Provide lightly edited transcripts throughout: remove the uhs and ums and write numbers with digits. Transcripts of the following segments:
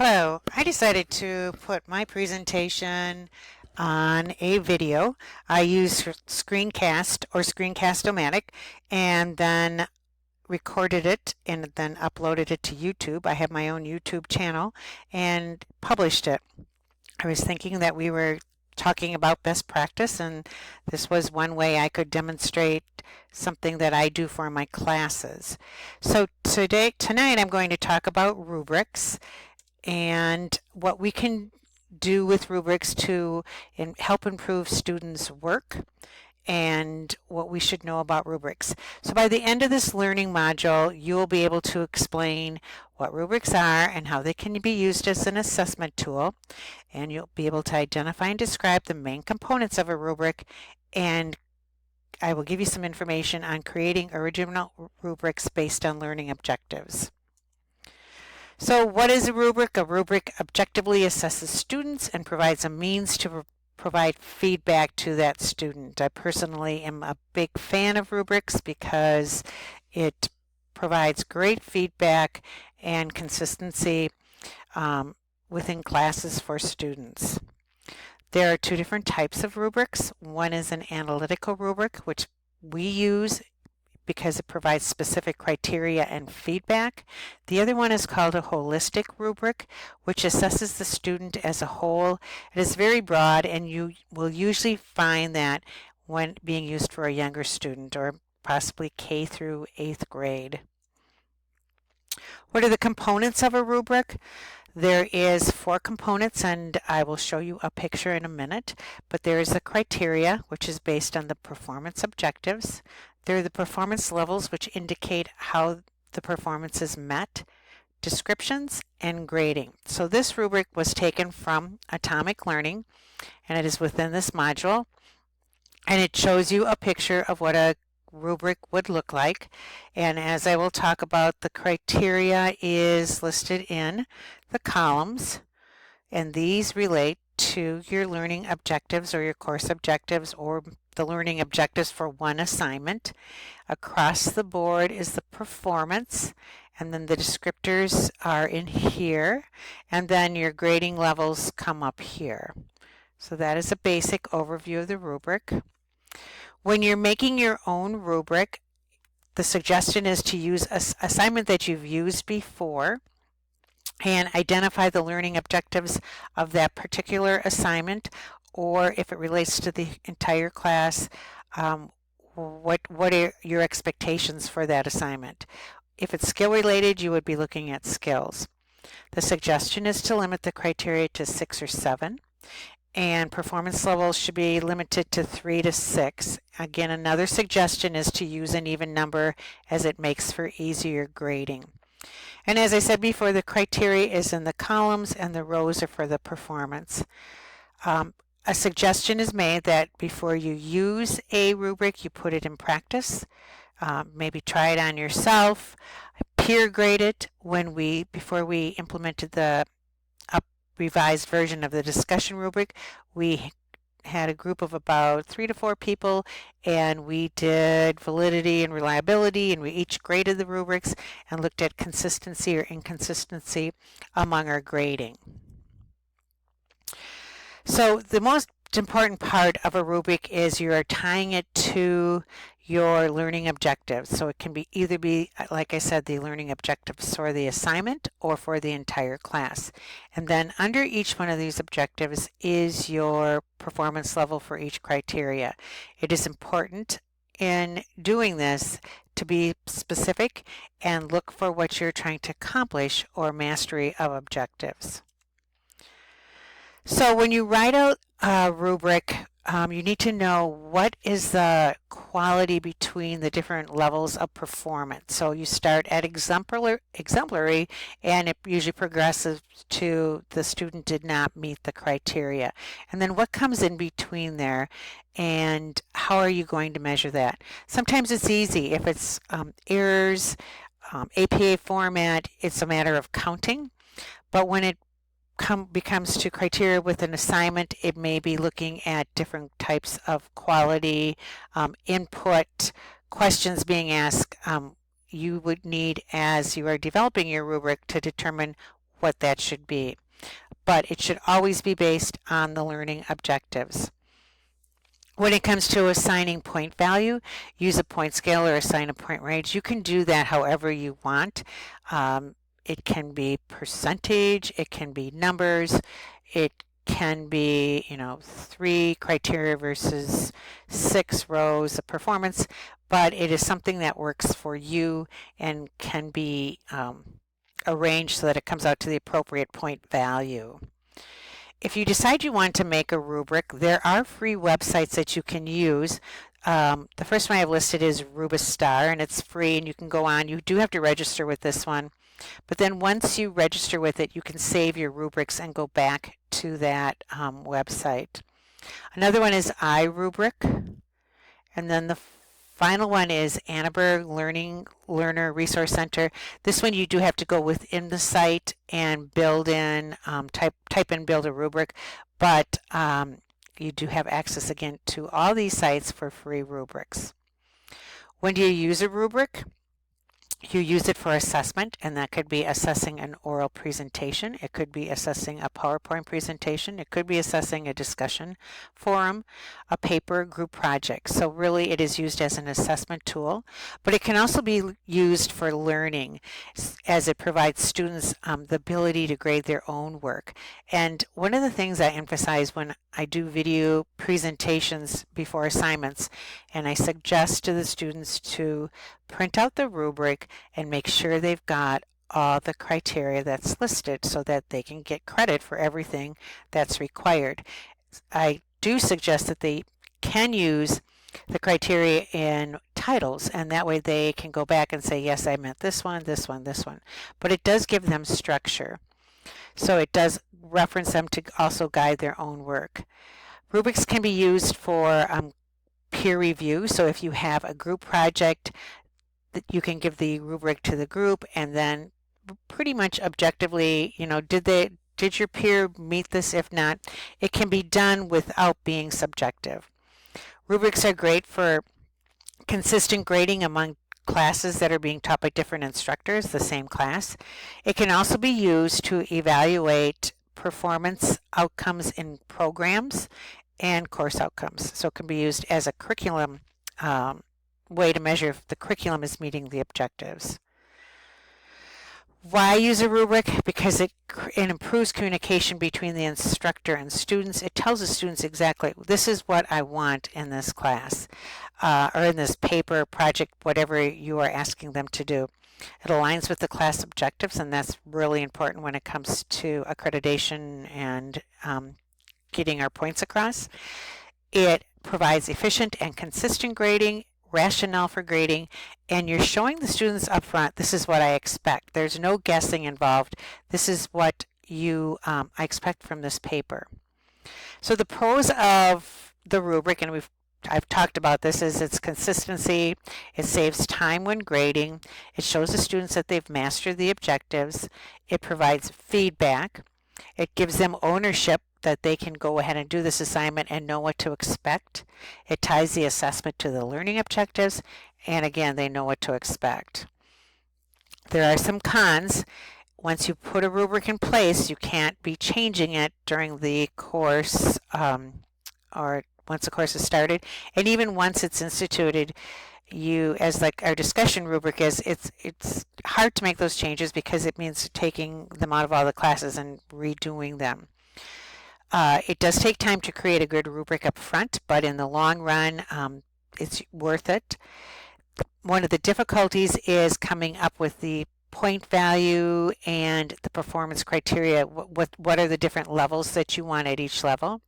Hello, I decided to put my presentation on a video. I use Screencast or Screencast-O-Matic and then recorded it and then uploaded it to YouTube. I have my own YouTube channel and published it. I was thinking that we were talking about best practice, and this was one way I could demonstrate something that I do for my classes. So tonight I'm going to talk about rubrics and what we can do with rubrics to help improve students' work and what we should know about rubrics. So by the end of this learning module, you will be able to explain what rubrics are and how they can be used as an assessment tool, and you'll be able to identify and describe the main components of a rubric, and I will give you some information on creating original rubrics based on learning objectives. So what is a rubric? A rubric objectively assesses students and provides a means to provide feedback to that student. I personally am a big fan of rubrics because it provides great feedback and consistency within classes for students. There are two different types of rubrics. One is an analytical rubric, which we use because it provides specific criteria and feedback. The other one is called a holistic rubric, which assesses the student as a whole. It is very broad, and you will usually find that when being used for a younger student or possibly K through 8th grade. What are the components of a rubric? There is 4 components, and I will show you a picture in a minute, but there is the criteria, which is based on the performance objectives. There are the performance levels, which indicate how the performance is met, descriptions, and grading. So this rubric was taken from Atomic Learning, and it is within this module, and it shows you a picture of what a rubric would look like. And as I will talk about, the criteria is listed in the columns, and these relate to your learning objectives or your course objectives or the learning objectives for one assignment. Across the board is the performance, and then the descriptors are in here, and then your grading levels come up here. So that is a basic overview of the rubric. When you're making your own rubric, the suggestion is to use an assignment that you've used before and identify the learning objectives of that particular assignment, or if it relates to the entire class, what are your expectations for that assignment? If it's skill related, you would be looking at skills. The suggestion is to limit the criteria to 6 or 7, and performance levels should be limited to 3 to 6. Again, another suggestion is to use an even number as it makes for easier grading. And as I said before, the criteria is in the columns and the rows are for the performance. A suggestion is made that before you use a rubric, you put it in practice. Maybe try it on yourself, peer grade it. Before we implemented the revised version of the discussion rubric, we had a group of about 3 to 4 people, and we did validity and reliability, and we each graded the rubrics and looked at consistency or inconsistency among our grading. So the most important part of a rubric is you are tying it to your learning objectives. So it can either be, like I said, the learning objectives for the assignment or for the entire class. And then under each one of these objectives is your performance level for each criteria. It is important in doing this to be specific and look for what you're trying to accomplish or mastery of objectives. So when you write out a rubric, you need to know what is the quality between the different levels of performance. So you start at exemplary, and it usually progresses to the student did not meet the criteria. And then what comes in between there, and how are you going to measure that? Sometimes it's easy. If it's errors, APA format, it's a matter of counting. But when it becomes to criteria with an assignment, it may be looking at different types of quality, input, questions being asked. You would need, as you are developing your rubric, to determine what that should be. But it should always be based on the learning objectives. When it comes to assigning point value, use a point scale or assign a point range. You can do that however you want. It can be percentage, it can be numbers, it can be, 3 criteria versus 6 rows of performance, but it is something that works for you and can be arranged so that it comes out to the appropriate point value. If you decide you want to make a rubric, there are free websites that you can use. The first one I have listed is Rubistar, and it's free, and you can go on. You do have to register with this one, but then once you register with it, you can save your rubrics and go back to that website. Another one is iRubric, and then the final one is Annenberg Learner Resource Center. This one you do have to go within the site and build in, type in build a rubric, but you do have access again to all these sites for free rubrics. When do you use a rubric? You use it for assessment, and that could be assessing an oral presentation. It could be assessing a PowerPoint presentation. It could be assessing a discussion forum, a paper, group project. So really it is used as an assessment tool, but it can also be used for learning as it provides students the ability to grade their own work. And one of the things I emphasize when I do video presentations before assignments, and I suggest to the students to print out the rubric and make sure they've got all the criteria that's listed so that they can get credit for everything that's required. I do suggest that they can use the criteria in titles, and that way they can go back and say, yes, I meant this one, this one, this one. But it does give them structure. So it does reference them to also guide their own work. Rubrics can be used for peer review. So if you have a group project, you can give the rubric to the group and then pretty much objectively, did your peer meet this? If not, it can be done without being subjective. Rubrics are great for consistent grading among classes that are being taught by different instructors, the same class. It can also be used to evaluate performance outcomes in programs and course outcomes. So it can be used as a curriculum way to measure if the curriculum is meeting the objectives. Why use a rubric? Because it improves communication between the instructor and students. It tells the students exactly, this is what I want in this class, or in this paper, project, whatever you are asking them to do. It aligns with the class objectives, and that's really important when it comes to accreditation and getting our points across. It provides efficient and consistent grading, rationale for grading, and you're showing the students up front, this is what I expect. There's no guessing involved. This is what I expect from this paper. So the pros of the rubric, and I've talked about this, is its consistency. It saves time when grading. It shows the students that they've mastered the objectives. It provides feedback. It gives them ownership, that they can go ahead and do this assignment and know what to expect. It ties the assessment to the learning objectives, and again, they know what to expect. There are some cons. Once you put a rubric in place, you can't be changing it during the course or once the course is started, and even once it's instituted, as like our discussion rubric is, it's hard to make those changes because it means taking them out of all the classes and redoing them. It does take time to create a good rubric up front, but in the long run, it's worth it. One of the difficulties is coming up with the point value and the performance criteria. What are the different levels that you want at each level?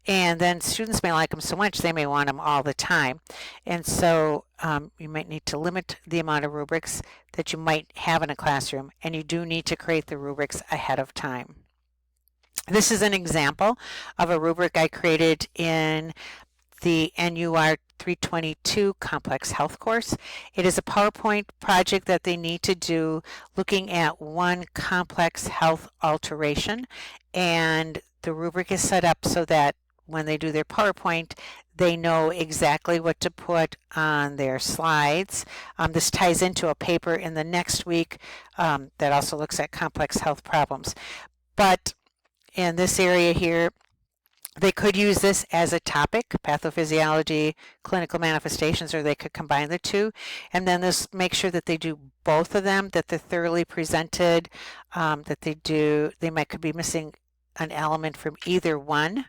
And then students may like them so much they may want them all the time. And so you might need to limit the amount of rubrics that you might have in a classroom, and you do need to create the rubrics ahead of time. This is an example of a rubric I created in the NUR 322 Complex Health course. It is a PowerPoint project that they need to do looking at one complex health alteration, and the rubric is set up so that when they do their PowerPoint, they know exactly what to put on their slides. This ties into a paper in the next week that also looks at complex health problems. But in this area here, they could use this as a topic, pathophysiology, clinical manifestations, or they could combine the two. And then this make sure that they do both of them, that they're thoroughly presented, that they could be missing an element from either one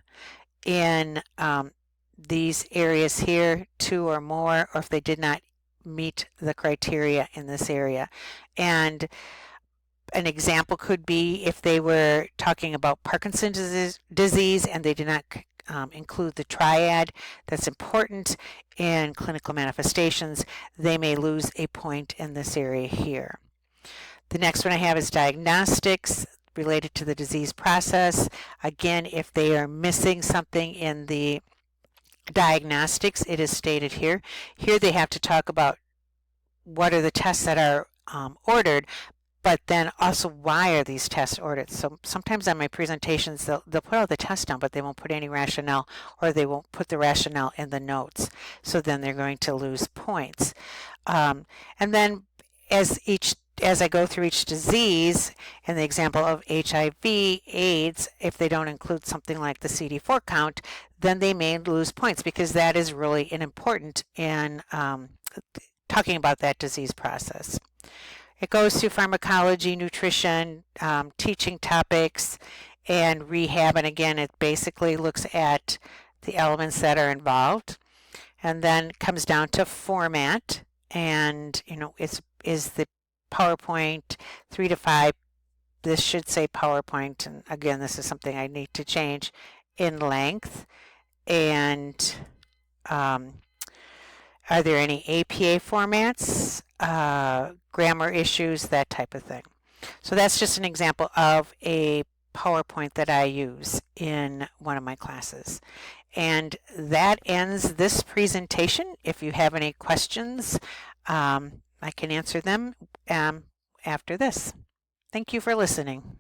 in these areas here, 2 or more, or if they did not meet the criteria in this area. And an example could be if they were talking about Parkinson's disease and they did not include the triad that's important in clinical manifestations, they may lose a point in this area here. The next one I have is diagnostics related to the disease process. Again, if they are missing something in the diagnostics, it is stated here. Here they have to talk about what are the tests that are ordered, but then also why are these tests ordered. So sometimes on my presentations they'll put all the tests down, but they won't put any rationale, or they won't put the rationale in the notes. So then they're going to lose points. And then as I go through each disease, in the example of HIV, AIDS, if they don't include something like the CD4 count, then they may lose points, because that is really important in talking about that disease process. It goes through pharmacology, nutrition, teaching topics, and rehab. And again, it basically looks at the elements that are involved. And then comes down to format. And, is the PowerPoint 3 to 5. This should say PowerPoint. And again, this is something I need to change in length. And are there any APA formats, grammar issues, that type of thing? So that's just an example of a PowerPoint that I use in one of my classes. And that ends this presentation. If you have any questions, I can answer them after this. Thank you for listening.